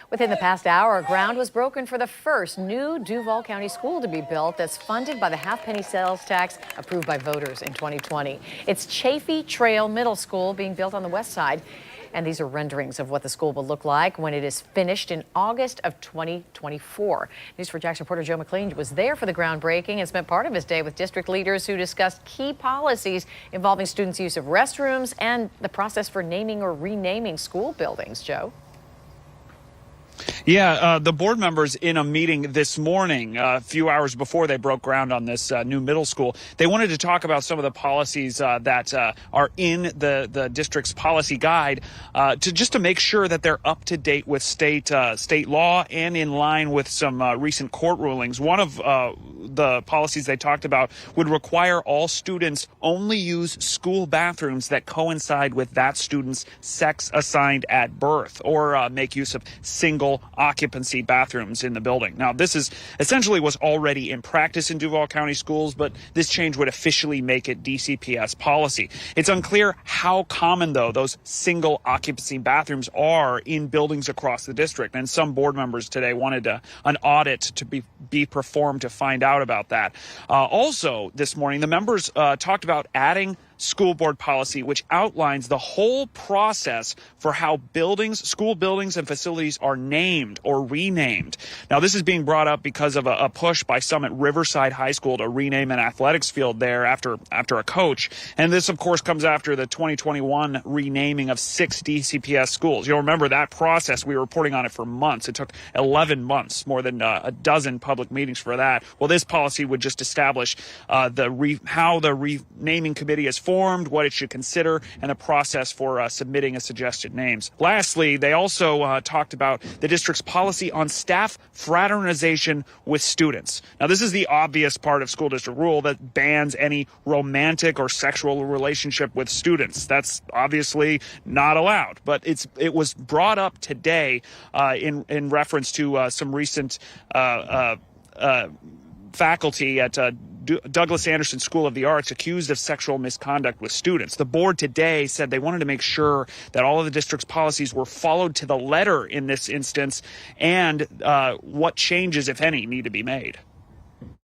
Within the past hour, ground was broken for the first new Duval County school to be built that's funded by the half-penny sales tax approved by voters in 2020. It's Chaffee Trail Middle School being built on the west side. And these are renderings of what the school will look like when it is finished in August of 2024. News4Jax reporter Joe McLean was there for the groundbreaking and spent part of his day with district leaders who discussed key policies involving students' use of restrooms and the process for naming or renaming school buildings. Joe? Yeah, the board members in a meeting this morning, a few hours before they broke ground on this new middle school, they wanted to talk about some of the policies that are in the district's policy guide to make sure that they're up to date with state law and in line with some recent court rulings. One of the policies they talked about would require all students only use school bathrooms that coincide with that student's sex assigned at birth, or make use of single-occupancy bathrooms in the building. Now, this is essentially was already in practice in Duval County schools, but this change would officially make it DCPS policy. It's unclear how common, though, those single-occupancy bathrooms are in buildings across the district, and some board members today wanted an audit to be performed to find out about that. Also, this morning, the members talked about adding school board policy, which outlines the whole process for how school buildings and facilities are named or renamed. Now, this is being brought up because of a push by some at Riverside High School to rename an athletics field there after a coach. And this, of course, comes after the 2021 renaming of 6 DCPS schools. You'll remember that process. We were reporting on it for months. It took 11 months, more than a dozen public meetings for that. Well, this policy would just establish how the renaming committee is formed, what it should consider, and a process for submitting a suggested names. Lastly, they also talked about the district's policy on staff fraternization with students. Now, this is the obvious part of school district rule that bans any romantic or sexual relationship with students. That's obviously not allowed, but it was brought up today in reference to some recent faculty at Douglas Anderson School of the Arts accused of sexual misconduct with students. The board today said they wanted to make sure that all of the district's policies were followed to the letter in this instance, and what changes, if any, need to be made.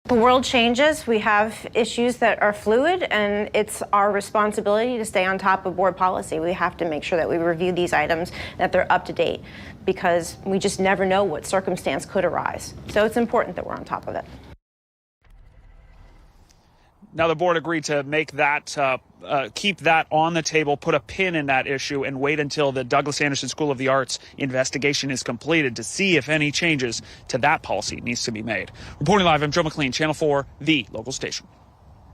The world changes. We have issues that are fluid, and it's our responsibility to stay on top of board policy. We have to make sure that we review these items, that they're up to date, because we just never know what circumstance could arise. So it's important that we're on top of it. Now, the board agreed to make that, keep that on the table, put a pin in that issue, and wait until the Douglas Anderson School of the Arts investigation is completed to see if any changes to that policy needs to be made. Reporting live, I'm Joe McLean, Channel 4, the local station.